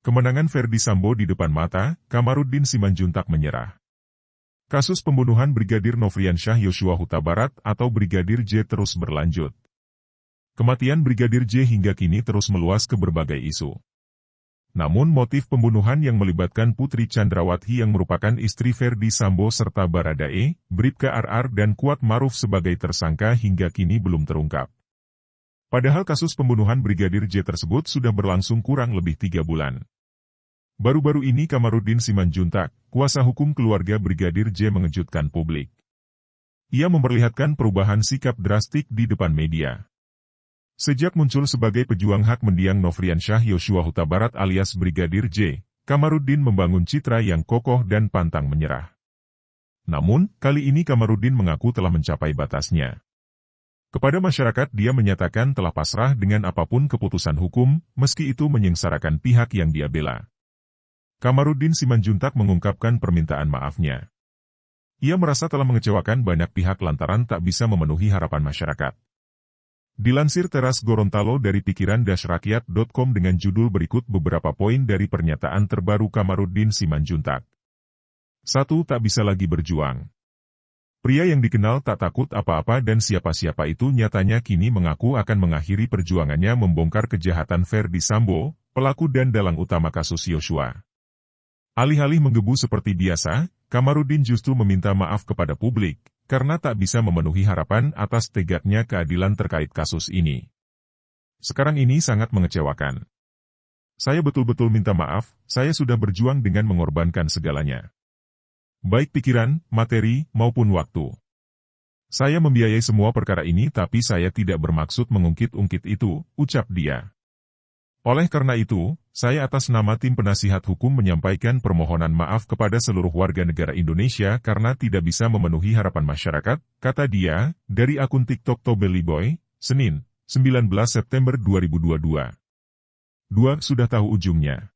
Kemenangan Ferdy Sambo di depan mata, Kamarudin Simanjuntak menyerah. Kasus pembunuhan Brigadir Nofriansyah Yosua Huta Barat atau Brigadir J terus berlanjut. Kematian Brigadir J hingga kini terus meluas ke berbagai isu. Namun motif pembunuhan yang melibatkan Putri Chandrawati yang merupakan istri Ferdy Sambo serta Baradae, Bribka RR dan Kuat Maruf sebagai tersangka hingga kini belum terungkap. Padahal kasus pembunuhan Brigadir J tersebut sudah berlangsung kurang lebih 3 bulan. Baru-baru ini Kamarudin Simanjuntak, kuasa hukum keluarga Brigadir J mengejutkan publik. Ia memperlihatkan perubahan sikap drastik di depan media. Sejak muncul sebagai pejuang hak mendiang Nofriansyah Yosua Huta Barat alias Brigadir J, Kamarudin membangun citra yang kokoh dan pantang menyerah. Namun, kali ini Kamarudin mengaku telah mencapai batasnya. Kepada masyarakat dia menyatakan telah pasrah dengan apapun keputusan hukum, meski itu menyengsarakan pihak yang dia bela. Kamarudin Simanjuntak mengungkapkan permintaan maafnya. Ia merasa telah mengecewakan banyak pihak lantaran tak bisa memenuhi harapan masyarakat. Dilansir Teras Gorontalo dari pikiran-rakyat.com dengan judul berikut beberapa poin dari pernyataan terbaru Kamarudin Simanjuntak. 1. Tak bisa lagi berjuang. Pria yang dikenal tak takut apa-apa dan siapa-siapa itu nyatanya kini mengaku akan mengakhiri perjuangannya membongkar kejahatan Ferdy Sambo, pelaku dan dalang utama kasus Yosua. Alih-alih menggebu seperti biasa, Kamarudin justru meminta maaf kepada publik, karena tak bisa memenuhi harapan atas tegaknya keadilan terkait kasus ini. Sekarang ini sangat mengecewakan. Saya betul-betul minta maaf, saya sudah berjuang dengan mengorbankan segalanya. Baik pikiran, materi, maupun waktu. Saya membiayai semua perkara ini tapi saya tidak bermaksud mengungkit-ungkit itu, ucap dia. Oleh karena itu, saya atas nama tim penasihat hukum menyampaikan permohonan maaf kepada seluruh warga negara Indonesia karena tidak bisa memenuhi harapan masyarakat, kata dia, dari akun TikTok Tobellyboy, Senin, 19 September 2022. 2. Sudah tahu ujungnya.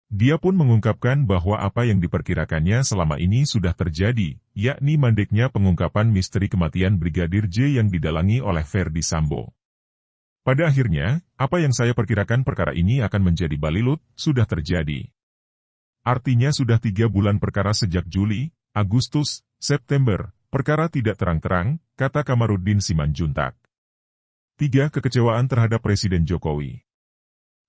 Dia pun mengungkapkan bahwa apa yang diperkirakannya selama ini sudah terjadi, yakni mandeknya pengungkapan misteri kematian Brigadir J yang didalangi oleh Ferdy Sambo. Pada akhirnya, apa yang saya perkirakan perkara ini akan menjadi balilut, sudah terjadi. Artinya sudah 3 bulan perkara sejak Juli, Agustus, September, perkara tidak terang-terang, kata Kamarudin Simanjuntak. 3. Kekecewaan terhadap Presiden Jokowi.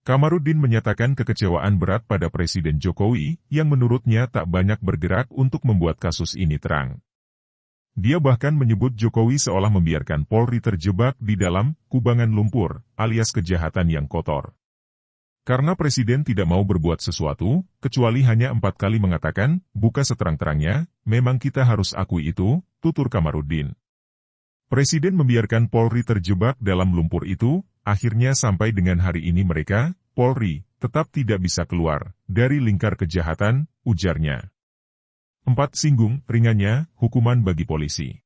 Kamarudin menyatakan kekecewaan berat pada Presiden Jokowi, yang menurutnya tak banyak bergerak untuk membuat kasus ini terang. Dia bahkan menyebut Jokowi seolah membiarkan Polri terjebak di dalam kubangan lumpur, alias kejahatan yang kotor. Karena Presiden tidak mau berbuat sesuatu, kecuali hanya 4 kali mengatakan, buka seterang-terangnya, memang kita harus akui itu, tutur Kamarudin. Presiden membiarkan Polri terjebak dalam lumpur itu, akhirnya sampai dengan hari ini mereka, Polri, tetap tidak bisa keluar dari lingkar kejahatan, ujarnya. 4. Singgung, ringannya, hukuman bagi polisi.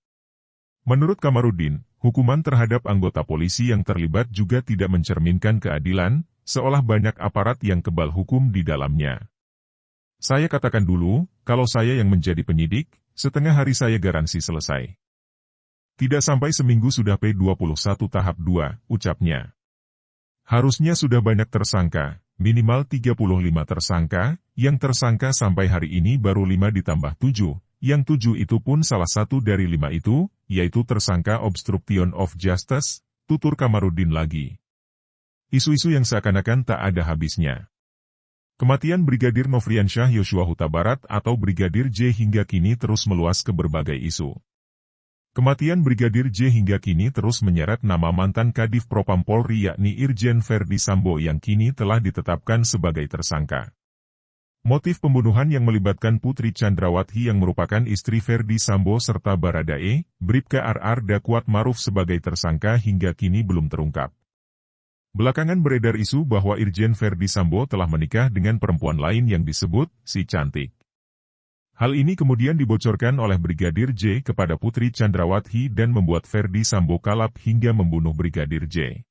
Menurut Kamarudin, hukuman terhadap anggota polisi yang terlibat juga tidak mencerminkan keadilan, seolah banyak aparat yang kebal hukum di dalamnya. Saya katakan dulu, kalau saya yang menjadi penyidik, setengah hari saya garansi selesai. Tidak sampai seminggu sudah P21 tahap 2, ucapnya. Harusnya sudah banyak tersangka, minimal 35 tersangka, yang tersangka sampai hari ini baru 5 ditambah 7, yang 7 itu pun salah satu dari 5 itu, yaitu tersangka obstruction of justice, tutur Kamarudin lagi. Isu-isu yang seakan-akan tak ada habisnya. Kematian Brigadir Nofriansyah Yosua Huta Barat atau Brigadir J hingga kini terus meluas ke berbagai isu. Kematian Brigadir J hingga kini terus menyeret nama mantan Kadif Propam Polri yakni Irjen Ferdy Sambo yang kini telah ditetapkan sebagai tersangka. Motif pembunuhan yang melibatkan Putri Chandrawati yang merupakan istri Ferdy Sambo serta Baradae, Bribka RR dan Kuat Maruf sebagai tersangka hingga kini belum terungkap. Belakangan beredar isu bahwa Irjen Ferdy Sambo telah menikah dengan perempuan lain yang disebut si Cantik. Hal ini kemudian dibocorkan oleh Brigadir J kepada Putri Chandrawati dan membuat Ferdy Sambo kalap hingga membunuh Brigadir J.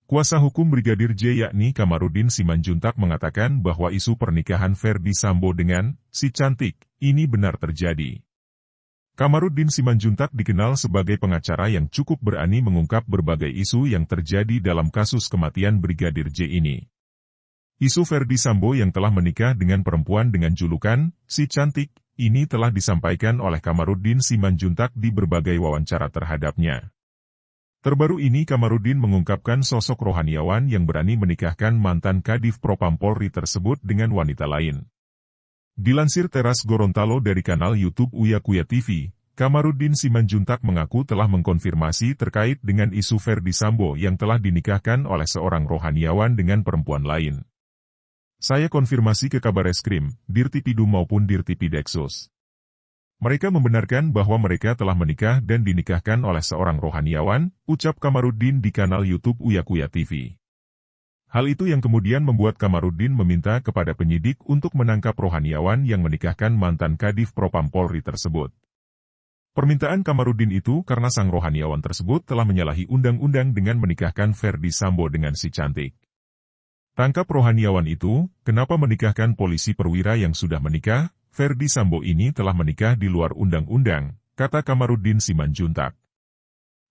Kuasa hukum Brigadir J yakni Kamarudin Simanjuntak mengatakan bahwa isu pernikahan Ferdy Sambo dengan si Cantik ini benar terjadi. Kamarudin Simanjuntak dikenal sebagai pengacara yang cukup berani mengungkap berbagai isu yang terjadi dalam kasus kematian Brigadir J ini. Isu Ferdy Sambo yang telah menikah dengan perempuan dengan julukan si cantik ini telah disampaikan oleh Kamarudin Simanjuntak di berbagai wawancara terhadapnya. Terbaru ini Kamarudin mengungkapkan sosok rohaniawan yang berani menikahkan mantan Kadif Propam Polri tersebut dengan wanita lain. Dilansir Teras Gorontalo dari kanal YouTube Uya Kuya TV, Kamarudin Simanjuntak mengaku telah mengkonfirmasi terkait dengan isu Ferdy Sambo yang telah dinikahkan oleh seorang rohaniawan dengan perempuan lain. Saya konfirmasi ke Kabareskrim, Dirtipidum maupun Dirtipideksus. Mereka membenarkan bahwa mereka telah menikah dan dinikahkan oleh seorang rohaniawan, ucap Kamarudin di kanal YouTube Uya Kuya TV. Hal itu yang kemudian membuat Kamarudin meminta kepada penyidik untuk menangkap rohaniawan yang menikahkan mantan Kadif Propam Polri tersebut. Permintaan Kamarudin itu karena sang rohaniawan tersebut telah menyalahi undang-undang dengan menikahkan Ferdy Sambo dengan si cantik. Tangkap rohaniawan itu, kenapa menikahkan polisi perwira yang sudah menikah? Ferdy Sambo ini telah menikah di luar undang-undang, kata Kamarudin Simanjuntak.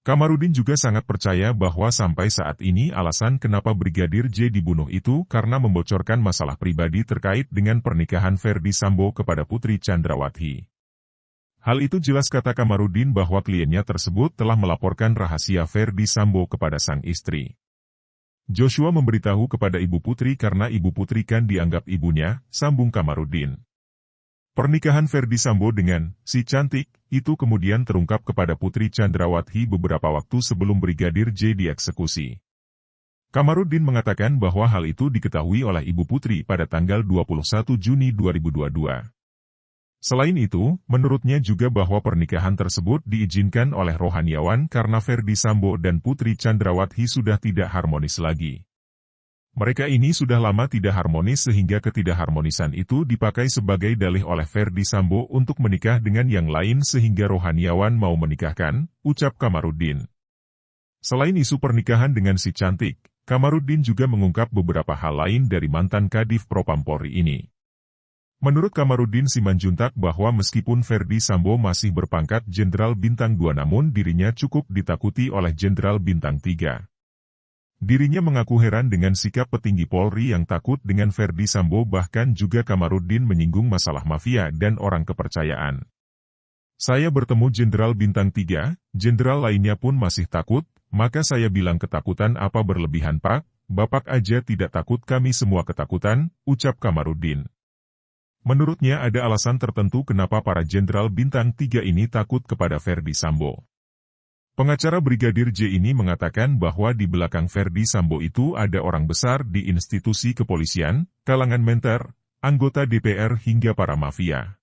Kamarudin juga sangat percaya bahwa sampai saat ini alasan kenapa Brigadir J dibunuh itu karena membocorkan masalah pribadi terkait dengan pernikahan Ferdy Sambo kepada Putri Chandrawati. Hal itu jelas kata Kamarudin bahwa kliennya tersebut telah melaporkan rahasia Ferdy Sambo kepada sang istri. Joshua memberitahu kepada Ibu Putri karena Ibu Putri kan dianggap ibunya, sambung Kamarudin. Pernikahan Ferdy Sambo dengan si cantik itu kemudian terungkap kepada Putri Chandrawati beberapa waktu sebelum Brigadir J dieksekusi. Kamarudin mengatakan bahwa hal itu diketahui oleh Ibu Putri pada tanggal 21 Juni 2022. Selain itu, menurutnya juga bahwa pernikahan tersebut diizinkan oleh rohaniawan karena Ferdy Sambo dan Putri Chandrawati sudah tidak harmonis lagi. Mereka ini sudah lama tidak harmonis sehingga ketidakharmonisan itu dipakai sebagai dalih oleh Ferdy Sambo untuk menikah dengan yang lain sehingga rohaniawan mau menikahkan, ucap Kamarudin. Selain isu pernikahan dengan si cantik, Kamarudin juga mengungkap beberapa hal lain dari mantan Kadif Propam Polri ini. Menurut Kamarudin Simanjuntak bahwa meskipun Ferdy Sambo masih berpangkat Jenderal Bintang 2 namun dirinya cukup ditakuti oleh Jenderal Bintang 3. Dirinya mengaku heran dengan sikap petinggi Polri yang takut dengan Ferdy Sambo bahkan juga Kamarudin menyinggung masalah mafia dan orang kepercayaan. Saya bertemu Jenderal Bintang 3, jenderal lainnya pun masih takut, maka saya bilang ketakutan apa berlebihan Pak, Bapak aja tidak takut kami semua ketakutan, ucap Kamarudin. Menurutnya ada alasan tertentu kenapa para Jenderal Bintang 3 ini takut kepada Ferdy Sambo. Pengacara Brigadir J ini mengatakan bahwa di belakang Ferdy Sambo itu ada orang besar di institusi kepolisian, kalangan mentor, anggota DPR hingga para mafia.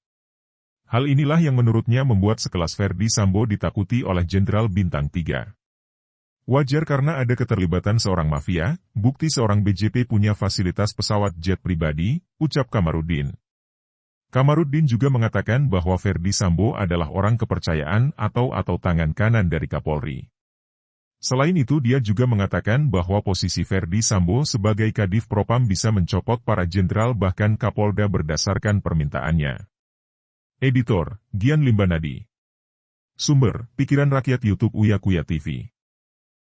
Hal inilah yang menurutnya membuat sekelas Ferdy Sambo ditakuti oleh Jenderal Bintang 3. Wajar karena ada keterlibatan seorang mafia, bukti seorang BJP punya fasilitas pesawat jet pribadi, ucap Kamarudin. Kamarudin juga mengatakan bahwa Ferdy Sambo adalah orang kepercayaan atau tangan kanan dari Kapolri. Selain itu dia juga mengatakan bahwa posisi Ferdy Sambo sebagai Kadif Propam bisa mencopot para jenderal bahkan Kapolda berdasarkan permintaannya. Editor, Gian Limbanadi. Sumber, Pikiran Rakyat YouTube Uya Kuya TV.